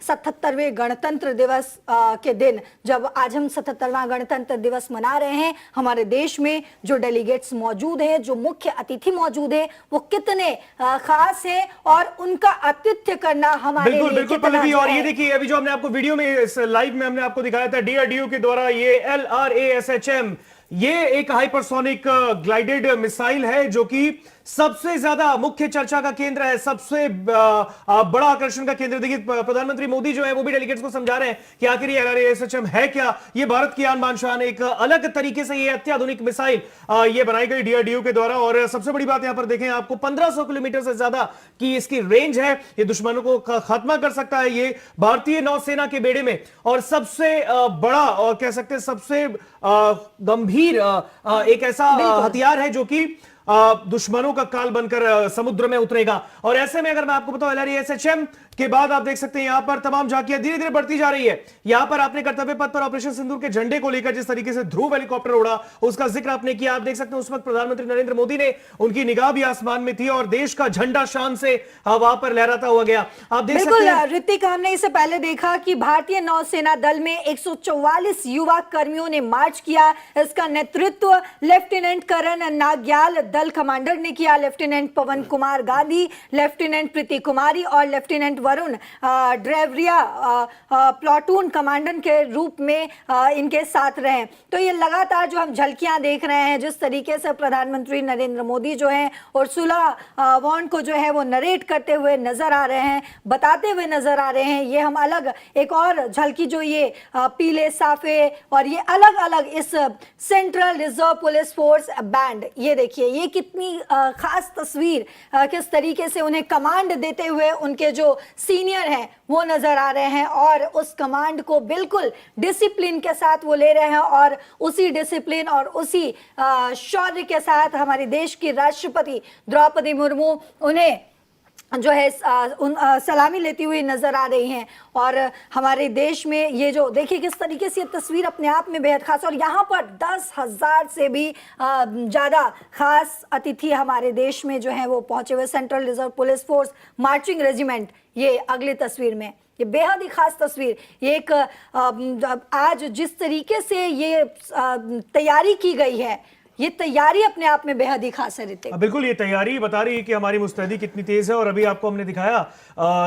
77वें गणतंत्र दिवस के दिन, जब आज हम 77वां गणतंत्र दिवस मना रहे हैं, हमारे देश में जो डेलीगेट्स मौजूद हैं, जो मुख्य अतिथि मौजूद हैं, वो कितने खास हैं और उनका आतिथ्य करना हमारे लिए बिल्कुल पल्लवी। और ये देखिए, अभी जो हमने आपको वीडियो में इस लाइव में हमने आपको दिखाया था, डीआरडीओ के द्वारा ये LRASHM, ये एक हाइपरसोनिक ग्लाइडेड मिसाइल है जो कि सबसे ज्यादा मुख्य चर्चा का केंद्र है, सबसे बड़ा आकर्षण का केंद्र। देखिए, प्रधानमंत्री मोदी जो है वो भी डेलीगेट्स को समझा रहे हैं कि आखिर ये LRASHM है क्या। ये भारत की आन बान शान, एक अलग तरीके से ये अत्याधुनिक मिसाइल ये बनाई गई डीआरडीओ के द्वारा। और सबसे बड़ी बात यहां पर देखें, आपको 1500 किलोमीटर से ज्यादा की इसकी रेंज है। ये दुश्मनों को खात्मा कर सकता है ये भारतीय नौसेना के बेड़े में। और सबसे बड़ा और कह सकते हैं सबसे गंभीर एक ऐसा हथियार है जो कि दुश्मनों का काल बनकर समुद्र में उतरेगा। और ऐसे में अगर मैं आपको बताऊं, LRASHM के बाद आप देख सकते हैं यहां पर तमाम झांकियां धीरे धीरे बढ़ती जा रही है। यहां पर आपने कर्तव्य पथ पर ऑपरेशन सिंदूर के झंडे को लेकर जिस तरीके से ध्रुव हेलीकॉप्टर उड़ा, उसका जिक्र आपने किया। आप देख सकते हैं उस वक्त प्रधानमंत्री नरेंद्र मोदी ने, उनकी निगाह भी आसमान में थी और देश का झंडा शान से वहां पर लहराता हुआ गया। आप देख सकते हैं ऋतिक, हमने इससे पहले देखा कि भारतीय नौसेना दल में 144 युवा कर्मियों ने मार्च किया। इसका नेतृत्व लेफ्टिनेंट करण नाग्याल दल कमांडर ने किया। लेफ्टिनेंट पवन कुमार गांधी, लेफ्टिनेंट प्रीति कुमारी और लेफ्टिनेंट वरुण ड्रेवरिया प्लाटून कमांडर के रूप में इनके साथ रहे। तो ये लगातार जो हम झलकियां देख रहे हैं, जिस तरीके से प्रधानमंत्री नरेंद्र मोदी जो है उर्सुला वॉन को जो है वो नरेट करते हुए नजर आ रहे हैं, बताते हुए नजर आ रहे हैं। ये हम अलग एक और झलकी जो ये पीले साफे और ये अलग अलग इस central reserve police force band, ये देखिए ये कितनी खास तस्वीर, किस तरीके से उन्हें कमांड देते हुए उनके जो सीनियर हैं वो नजर आ रहे हैं और उस कमांड को बिल्कुल डिसिप्लिन के साथ वो ले रहे हैं। और उसी डिसिप्लिन और उसी शौर्य के साथ हमारे देश की राष्ट्रपति द्रौपदी मुर्मू उन्हें जो है सलामी लेती हुई नजर आ रही हैं। और हमारे देश में ये जो देखिए किस तरीके से ये तस्वीर अपने आप में बेहद खास, और यहाँ पर 10,000 से भी ज़्यादा खास अतिथि हमारे देश में जो है वो पहुंचे हुए। Central reserve police force marching regiment, ये अगली तस्वीर में, ये बेहद ही खास तस्वीर। ये एक आज जिस तरीके से ये तैयारी की गई है, ये तैयारी अपने आप में बेहद ही खास है ऋतिक। बिल्कुल, ये तैयारी बता रही है कि हमारी मुस्तैदी कितनी तेज है। और अभी आपको हमने दिखाया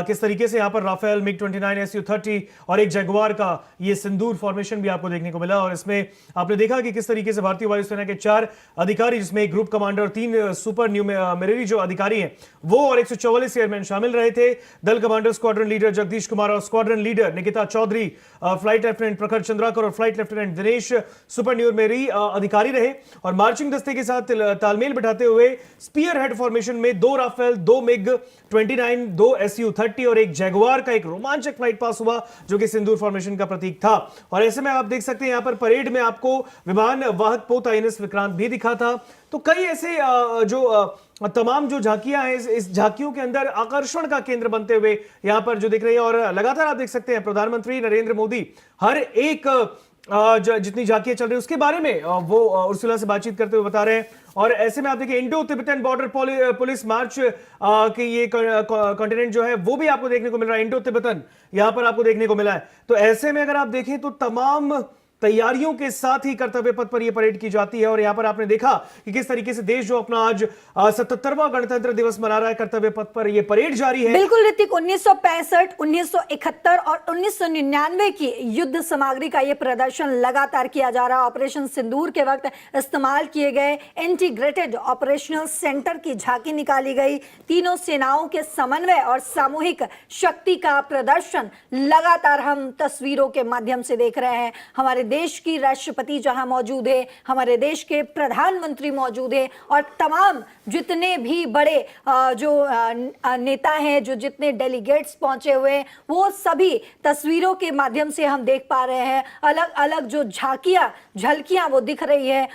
किस तरीके से यहाँ पर राफेल, MiG-29, Su-30 और एक जगुआर का ये सिंदूर फॉर्मेशन भी आपको देखने को मिला। और इसमें आपने देखा कि किस तरीके से भारतीय वायुसेना के 4 अधिकारी, जिसमें एक ग्रुप कमांडर और 3 सुपर न्यूमेररी जो अधिकारी हैं वो और 144 एयरमैन शामिल रहे थे। दल commander squadron leader Jagdish Kumar और squadron leader Nikita Chaudhary, flight lieutenant Prakhar Chandrakar और flight lieutenant Dinesh supernumerary अधिकारी रहे। और मार्चिंग दस्ते के साथ तालमेल बिठाते हुए स्पीयर हेड फॉर्मेशन में 2 राफेल, 2 MiG-29, 2 Su-30 और एक जगुआर का एक रोमांचक फ्लाइट पास हुआ, जो कि सिंदूर फॉर्मेशन का प्रतीक था। और ऐसे में आप देख सकते हैं यहाँ पर परेड में आपको विमान वाहक पोत INS विक्रांत भी दिखा था। तो कई ऐसे जो तमाम जो झांकियां हैं, इस झांकियों के अंदर आकर्षण का केंद्र बनते हुए यहाँ पर जो दिख रही है। और लगातार आप देख सकते हैं प्रधानमंत्री नरेंद्र मोदी हर एक जितनी झांकियां चल रही है उसके बारे में वो उर्सुला से बातचीत करते हुए बता रहे हैं। और ऐसे में आप देखिए इंडो तिब्बतन बॉर्डर पुलिस मार्च के ये कॉन्टिनेंट जो है वो भी आपको देखने को मिल रहा है। इंडो तिब्बतन यहां पर आपको देखने को मिला है। तो ऐसे में अगर आप देखें तो तमाम तैयारियों के साथ ही कर्तव्य पथ पर यह परेड की जाती है। और यहां पर आपने देखा कि किस तरीके से देश जो अपना आज 77वां गणतंत्र दिवस मना रहा है, कर्तव्य पथ पर यह परेड जारी है। बिल्कुल ऋतिक, 1965, 1971 और 1999 की युद्ध सामग्री का यह प्रदर्शन लगातार किया जा रहा है। ऑपरेशन सिंदूर के वक्त इस्तेमाल किए गए इंटीग्रेटेड ऑपरेशनल सेंटर की झांकी निकाली गई। तीनों सेनाओं के समन्वय और सामूहिक शक्ति का प्रदर्शन लगातार हम तस्वीरों के माध्यम से देख रहे हैं। हमारे देश की राष्ट्रपति जहां मौजूद है, हमारे देश के प्रधानमंत्री मौजूद है और तमाम जितने भी बड़े जो नेता हैं, जो जितने डेलीगेट्स पहुंचे हुए हैं, वो सभी तस्वीरों के माध्यम से हम देख पा रहे हैं। अलग अलग जो झलकियां वो दिख रही है।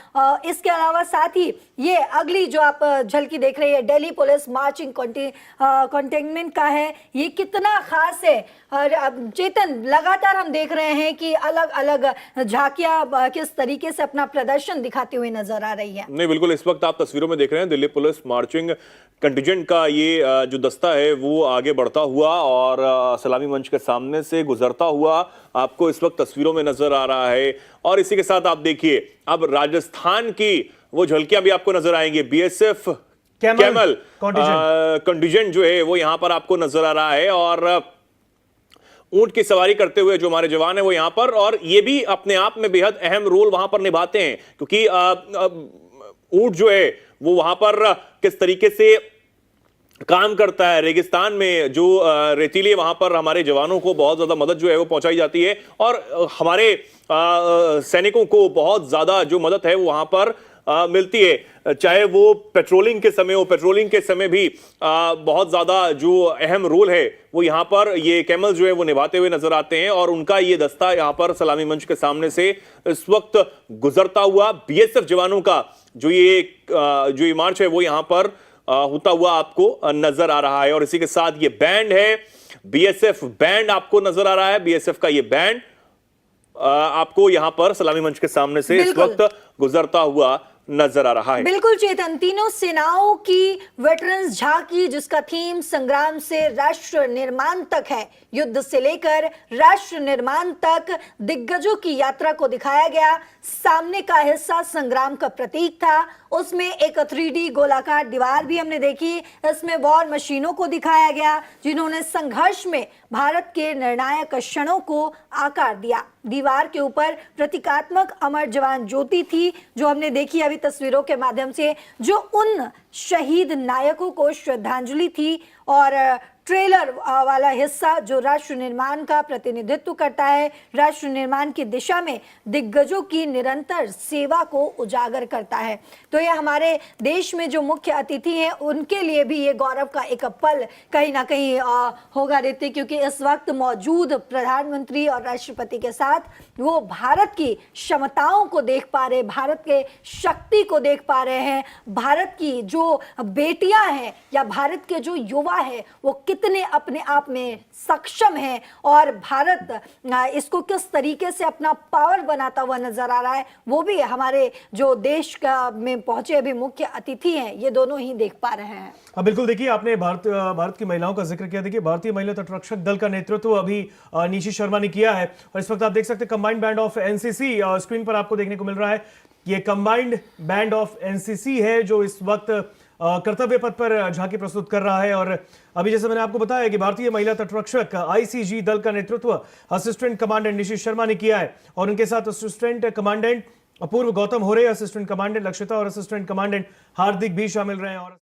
इसके अलावा साथ ही ये अगली जो आप झलकी देख रही है दिल्ली पुलिस मार्चिंग कंटेनमेंट का है। ये कितना खास है चेतन, लगातार हम देख रहे हैं कि अलग अलग झांकियां किस तरीके से अपना प्रदर्शन दिखाती हुई नजर आ रही है। नहीं, बिल्कुल। इस वक्त आप तस्वीरों में देख रहे हैं दिल्ली पुलिस मार्चिंग कंटिजेंट का ये जो दस्ता है वो आगे बढ़ता हुआ और सलामी मंच के सामने से गुजरता हुआ आपको इस वक्त तस्वीरों में नजर आ रहा है। और इसी के साथ आप देखिए अब राजस्थान की वो झलकियां भी आपको नजर आएंगी। बीएसएफ कैमल कंटिजेंट जो है वो यहां पर आपको नजर आ रहा है और ऊंट की सवारी करते हुए जो हमारे जवान है वो यहां पर, और ये भी अपने आप में बेहद अहम रोल वहां पर निभाते हैं क्योंकि ऊंट जो है वो वहां पर किस तरीके से काम करता है। रेगिस्तान में जो रेतीले वहां पर हमारे जवानों को बहुत ज्यादा मदद जो है वो पहुंचाई जाती है और हमारे सैनिकों को बहुत ज्यादा जो मदद है वो वहां पर मिलती है, चाहे वो पेट्रोलिंग के समय हो। पेट्रोलिंग के समय भी बहुत ज्यादा जो अहम रोल है वो यहाँ पर ये कैमल जो है वो निभाते हुए नजर आते हैं और उनका ये दस्ता यहाँ पर सलामी मंच के सामने से इस वक्त गुजरता हुआ बीएसएफ जवानों का जो ये मार्च है वो यहाँ पर होता हुआ आपको नजर आ रहा है। और इसी के साथ ये बैंड है, बीएसएफ बैंड आपको नजर आ रहा है। बीएसएफ का ये बैंड आपको यहां पर सलामी मंच के सामने से इस वक्त गुजरता हुआ नजर आ रहा है। बिल्कुल चेतन, तीनों सेनाओं की वेटरन्स झांकी जिसका थीम संग्राम से राष्ट्र निर्माण तक है, युद्ध से लेकर राष्ट्र निर्माण तक दिग्गजों की यात्रा को दिखाया गया। सामने का हिस्सा संग्राम का प्रतीक था, उसमें एक 3D गोलाकार दीवार भी हमने देखी। इसमें वॉर मशीनों को दिखाया गया जिन्होंने संघर्ष में भारत के निर्णायक क्षणों को आकार दिया। दीवार के ऊपर प्रतीकात्मक अमर जवान ज्योति थी जो हमने देखी अभी तस्वीरों के माध्यम से, जो उन शहीद नायकों को श्रद्धांजलि थी। और ट्रेलर वाला हिस्सा जो राष्ट्र निर्माण का प्रतिनिधित्व करता है, राष्ट्र निर्माण की दिशा में दिग्गजों की निरंतर सेवा को उजागर करता है। तो ये हमारे देश में जो मुख्य अतिथि हैं उनके लिए भी ये गौरव का एक पल कहीं ना कहीं होगा रहती, क्योंकि इस वक्त मौजूद प्रधानमंत्री और राष्ट्रपति के साथ वो भारत की क्षमताओं को देख पा रहे, भारत के शक्ति को देख पा रहे हैं, भारत की जो बेटियां हैं या भारत के जो युवा है वो कितने अपने आप में सक्षम है और भारत इसको किस तरीके से अपना पावर बनाता हुआ नजर आ रहा है, वो भी हमारे जो देश का में पहुंचे अभी मुख्य अतिथि हैं ये दोनों ही देख पा रहे हैं। हाँ बिल्कुल, देखिए आपने भारत की महिलाओं का जिक्र किया। देखिए भारतीय महिला तटरक्षक दल का नेतृत्व अभी निशी शर्मा ने किया है और इस वक्त आप देख सकते हैं combined band of NCC screen पर आपको देखने को मिल रहा है। ये कंबाइंड बैंड ऑफ एनसीसी है जो इस वक्त कर्तव्य पथ पर झांकी प्रस्तुत कर रहा है। और अभी जैसे मैंने आपको बताया कि भारतीय महिला तटरक्षक आईसीजी दल का नेतृत्व असिस्टेंट कमांडेंट निशी शर्मा ने किया है और उनके साथ असिस्टेंट कमांडेंट अपूर्व गौतम होरे, असिस्टेंट कमांडेंट लक्षिता और असिस्टेंट कमांडेंट हार्दिक भी शामिल रहे हैं। और